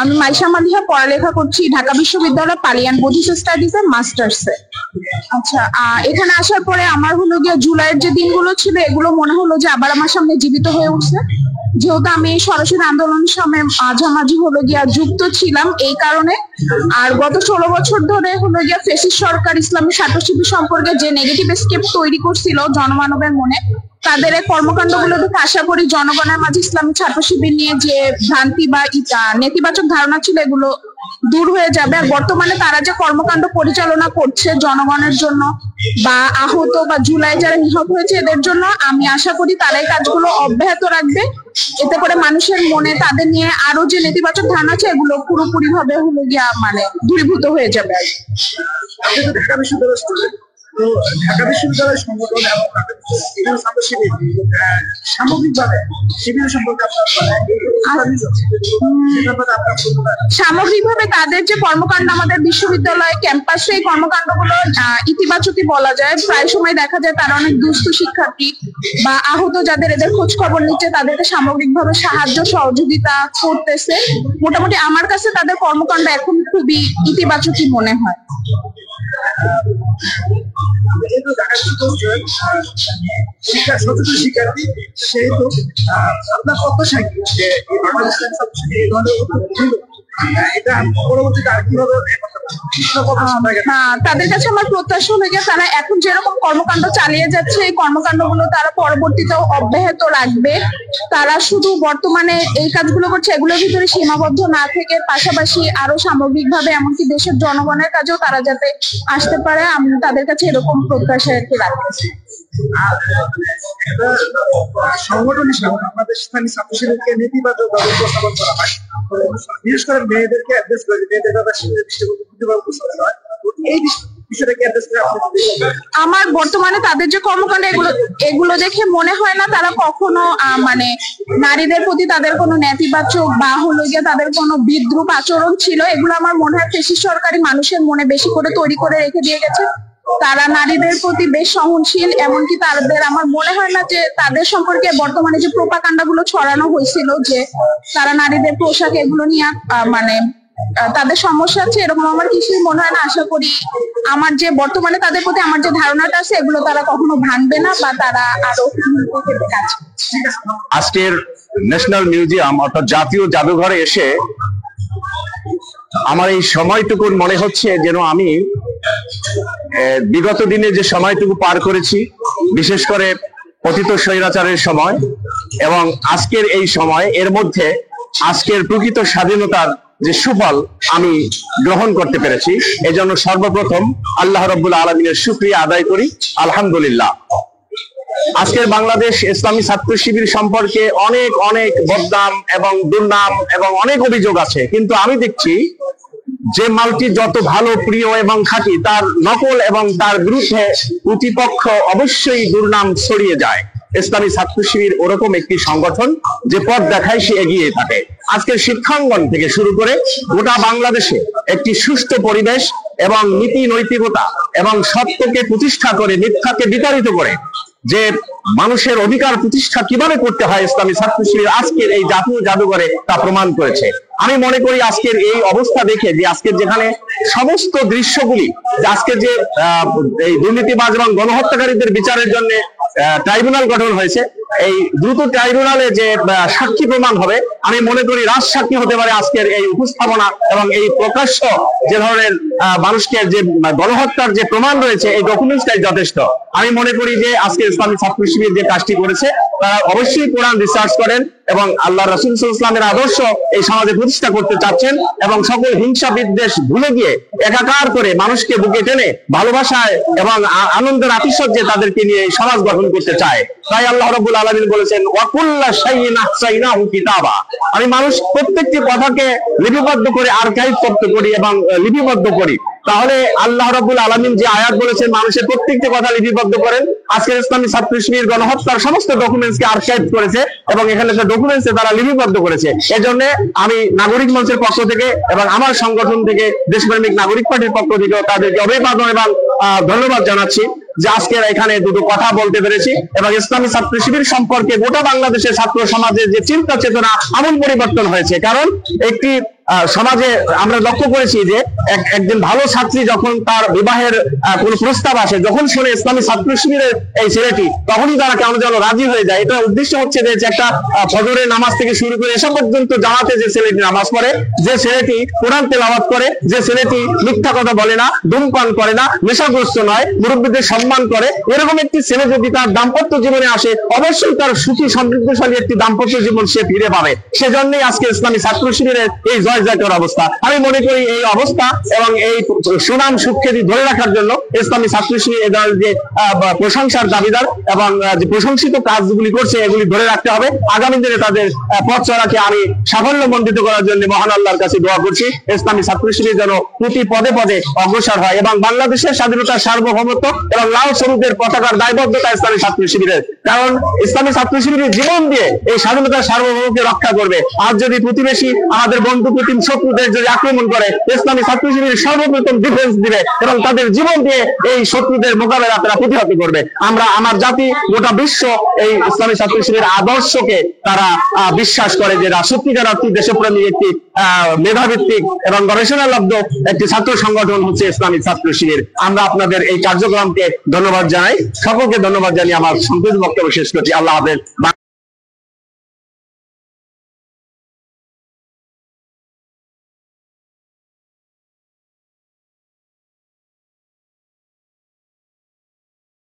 আমি মাইশা মালিহা পড়ালেখা করছি ঢাকা বিশ্ববিদ্যালয় পালিয়ান বুদ্ধিস্ট স্টাডিজ এর মাস্টার্সে। আচ্ছা, এখানে আসার পরে আমার হলো গিয়ে জুলাইয়ের যে দিনগুলো ছিল এগুলো মনে হলো যে আবার আমার সামনে জীবিত হয়ে উঠছে, যেহেতু আমি সরাসরি আন্দোলনের সামনে মাঝামাঝি হলো গিয়া যুক্ত ছিলাম এই কারণে। আর গত 16 বছর ধরে হলো গিয়া ফ্যাসিস্ট সরকার ইসলামী ছাত্র শিবির সম্পর্কে যে নেগেটিভ স্কেপ তৈরি করছিল জনমানবের মনে, তাদের এই কর্মকাণ্ডগুলো দেখে আশা করি জনগণের মাঝে ইসলামী ছাত্র শিবির নিয়ে যে ভ্রান্তি বা নেতিবাচক ধারণা ছিল এগুলো দূর হয়ে যাবে। আর বর্তমানে তারা যে কর্মকাণ্ড পরিচালনা করছে জনগণের জন্য বা আহত বা জুলাই যারা নিহত হয়েছে এদের জন্য, আমি আশা করি তারা এই কাজগুলো অব্যাহত রাখবে। এতে করে মানুষের মনে তাদের নিয়ে আরো যে নেতিবাচক ধারণা আছে এগুলো পুরোপুরি ভাবে হলো গিয়া দূরীভূত হয়ে যাবে। তো ঢাকা বিশ্ববিদ্যালয় সংগঠন এবং ছাত্র শিবির সামগ্রিকভাবে শিবির সম্পর্কে সামগ্রিকভাবে তাদের যে কর্মকাণ্ড আমাদের বিশ্ববিদ্যালয় ক্যাম্পাসে এই কর্মকাণ্ডগুলো ইতিবাচকই বলা যায়। প্রায় সময় দেখা যায় তারা অনেক দুস্থ শিক্ষার্থী বা আহত যাদের এদের খোঁজ খবর নিচ্ছে, তাদেরকে সামগ্রিকভাবে সাহায্য সহযোগিতা করতেছে। মোটামুটি আমার কাছে তাদের কর্মকাণ্ড এখন খুবই ইতিবাচকই মনে হয়। শিক্ষা সচেতন শিক্ষার্থী, সেহেতু আপনার প্রত্যাশা কি যে বাংলাদেশ এই ধরনের এটা পরবর্তীতে আর কিভাবে তাদের কাছে আমার প্রত্যাশা হলো গিয়ে তারা এখন যেরকম কর্মকাণ্ড চালিয়ে যাচ্ছে এই কর্মকাণ্ডগুলো তারা পরবর্তীতেও অব্যাহত রাখবে। তারা শুধু বর্তমানে এই কাজগুলো করছে এগুলোর ভিতরে সীমাবদ্ধ না থেকে পাশাপাশি আরো সামগ্রিকভাবে এমনকি দেশের জনগণের কাছেও তারা যাতে আসতে পারে, আমি তাদের কাছে এরকম প্রত্যাশা আর কি রাখতেছি। সংগঠন হিসাবে আমাদের স্থানীয় ছাত্র শিবিরকে নেতিবাচক ভাবে উপস্থাপন করা হয়, বিশেষ করে মেয়েদেরকে অ্যাড্রেস করে মেয়েদের ব্যাপারে এই বিষয়টাকে অ্যাড্রেস করে আমার বর্তমানে তাদের যে কর্মকাণ্ড এগুলো দেখে মনে হয় না তারা কখনো নারীদের প্রতি তাদের কোনো নেতিবাচক বা হলো গিয়ে তাদের কোনো বিদ্রুপ আচরণ ছিল। এগুলো আমার মনে হয় ফ্যাসিস্ট সরকারি মানুষের মনে বেশি করে তৈরি করে রেখে দিয়ে গেছে। তারা নারীদের প্রতি বেশ সহনশীল, এমনকি তাদের আমার মনে হয় না যে তাদের সম্পর্কে বর্তমানে যে প্রোপাগান্ডাগুলো ছড়ানো হয়েছিল যে তারা নারীদের পোশাক এগুলো নিয়ে তাদের সমস্যা আছে, এরকম আমার কিছুই মনে হয় না। আশা করি আমার যে বর্তমানে তাদের প্রতি আমার যে ধারণাটা আছে এগুলো তারা কখনো ভাঙবে না বা তারা আরো কাজ। আজকের ন্যাশনাল মিউজিয়াম অর্থাৎ জাতীয় জাদুঘরে এসে আমার এই সময়টুকু মনে হচ্ছে যেন আমি বিগত দিনে যে সময়টুকু পার করেছি, বিশেষ করে পতিত স্বৈরাচারের সময় এবং আজকের এই সময়, এর মধ্যে আজকের প্রকৃত স্বাধীনতার যে সুফল আমি গ্রহণ করতে পেরেছি। এজন্য সর্বপ্রথম আল্লাহ রাব্বুল আলামিনের শুকরিয়া আদায় করি, আলহামদুলিল্লাহ। আজকের বাংলাদেশ ইসলামী ছাত্র শিবির সম্পর্কে অনেক অনেক বদনাম এবং দুর্নাম এবং অনেক অভিযোগ আছে, কিন্তু আমি দেখছি যে মালটি যত ভালো, প্রিয় এবং খাঁটি, তার নকল এবং তার বিরুদ্ধে প্রতিপক্ষ অবশ্যই দুর্নাম ছড়িয়ে যায়। ইসলামী ছাত্র শিবির ওরকম একটি সংগঠন যে পথ দেখায় সে এগিয়ে থাকে। আজকের শিক্ষাঙ্গন থেকে শুরু করে গোটা বাংলাদেশে একটি সুষ্ঠু পরিবেশ এবং নীতি নৈতিকতা এবং সত্যকে প্রতিষ্ঠা করে মিথ্যাকে বিতাড়িত করে যে মানুষের অধিকার প্রতিষ্ঠা কিভাবে করতে হয়, ইসলামী ছাত্র শিবির আজকের এই জাতীয় জাদুঘরে তা প্রমাণ করেছে। আমি মনে করি আজকের এই অবস্থা দেখে যে আজকের যেখানে সমস্ত দৃশ্যগুলি, আজকের যে এই দুর্নীতিবাজ এবং গণহত্যাকারীদের বিচারের জন্য ট্রাইব্যুনাল গঠন হয়েছে, এই দ্রুত ট্রাইব্যুনালে যে সাক্ষী প্রমাণ হবে, আমি মনে করি রাজসাক্ষী হতে পারে আজকের এই উপস্থাপনা এবং এই প্রকাশ্য যে ধরনের মানুষকে যে গণহত্যার যে প্রমাণ রয়েছে, এই ডকুমেন্টসটাই যথেষ্ট। আমি মনে করি যে আজকে ইসলামী ছাত্র শিবির যে কাজটি করেছে তারা অবশ্যই কোরআন রিসার্চ করেন এবং আল্লাহ রাসূল সাল্লাল্লাহু আলাইহি ওয়াসাল্লামের আদর্শ এই সমাজে প্রতিষ্ঠা করতে চাচ্ছেন এবং সকল হিংসা বিদ্বেষ ভুলে গিয়ে একাকার করে মানুষকে বুকে টেনে ভালোবাসায় এবং আনন্দের আতিশয্যে তাদেরকে নিয়ে এই সমাজ গঠন করতে চায়। তাই আল্লাহ রাব্বুল আলামিন বলেছেন, ওয়া কুল্লা শাইইন আহসাইনাহু কিতাবা। আমি মানুষ প্রত্যেকটি কথাকে লিপিবদ্ধ করে আর্কাইভ করি এবং লিপিবদ্ধ করি। তাহলে আল্লাহ রাব্বুল আলামিন যে আয়াত বলেছেন মানুষের প্রত্যেকটি কথা লিপিবদ্ধ করেন, আজকের ইসলামী ছাত্র শিবির গণহত্যার সমস্ত ডকুমেন্টসকে আর্কাইভ করেছে এবং এখানে সে ডকুমেন্টসে তারা লিপিবদ্ধ করেছে। এজন্য আমি নাগরিক মঞ্চের পক্ষ থেকে এবং আমার সংগঠন থেকে দেশপ্রেমিক নাগরিক পার্টির পক্ষ থেকে তাদেরকে অভিবাদন এবং ধন্যবাদ জানাচ্ছি যে আজকের এখানে দুটো কথা বলতে পেরেছি এবং ইসলামী ছাত্র শিবির সম্পর্কে গোটা বাংলাদেশের ছাত্র সমাজের যে চিন্তা চেতনা আমূল পরিবর্তন হয়েছে। কারণ একটি সমাজে আমরা লক্ষ্য করেছি যে একজন ভালো ছাত্রী যখন তার বিবাহের কোনো প্রস্তাব আসে, যখন শুনে ইসলামী ছাত্র শিবিরের এই ছেলেটি, তখনই তারা কেমন যেন রাজি হয়ে যায়। এটা উদ্দেশ্য হচ্ছে যে একটা ফজরের নামাজ থেকে শুরু করে এসব পর্যন্ত জামাতে যে ছেলেটি নামাজ পড়ে, যে ছেলেটি কোরআন তেলাওয়াত করে, যে ছেলেটি মিথ্যা কথা বলে না, ধূমপান করে না, নেশাগ্রস্ত নয়, মুরব্বীদের সম্মান করে, এরকম একটি ছেলে যদি তার দাম্পত্য জীবনে আসে, অবশ্যই তার সুখী সমৃদ্ধশালী একটি দাম্পত্য জীবন সে ফিরে পাবে। সেজন্যই আজকে ইসলামী ছাত্র শিবিরের এই জয় জয়কার অবস্থা। আমি মনে করি এই অবস্থা এবং এই সুনাম সুখ্যাতি ধরে রাখার জন্য ইসলামী ছাত্র শিবির এদের যে প্রশংসার দাবিদার এবং যে প্রশংসিত কাজগুলি করছে এগুলি ধরে রাখতে হবে। আগামী দিনে তাদের পথ চলাকে আমি সাফল্যমণ্ডিত করার জন্য মহান আল্লাহর কাছে দোয়া করছি, ইসলামী ছাত্র শিবির যেন প্রতি পদে পদে অগ্রসর হয় এবং বাংলাদেশের স্বাধীনতার সার্বভৌমত্ব এবং লাল সবুজের পতাকার দায়বদ্ধতা ইসলামী ছাত্র শিবিরের। কারণ ইসলামী ছাত্র শিবিরের জীবন দিয়ে এই স্বাধীনতার সার্বভৌমত্বকে রক্ষা করবে। আর যদি প্রতিবেশী আমাদের বন্ধু প্রতিম শত্রুদের যদি আক্রমণ করে, ইসলামী ছাত্র শিবির সর্বপ্রথম ডিফেন্স দিবে এবং তাদের জীবন দিয়ে এই শত্রুদের মোকাবেলা তারা প্রতিহত করবে। আমার জাতি গোটা বিশ্ব এই ইসলামী ছাত্র শিবিরের আদর্শকে তারা বিশ্বাস করে যে সত্যিকার অর্থে দেশপ্রেমী একটি মেধাভিত্তিক এবং গবেষণালব্ধ একটি ছাত্র সংগঠন হচ্ছে ইসলামী ছাত্র শিবির। আমরা আপনাদের এই কার্যক্রমকে ধন্যবাদ জানাই। সকলকে ধন্যবাদ জানিয়ে আমার সংক্ষিপ্ত বক্তব্য শেষ করছি। আল্লাহ হাফেজ।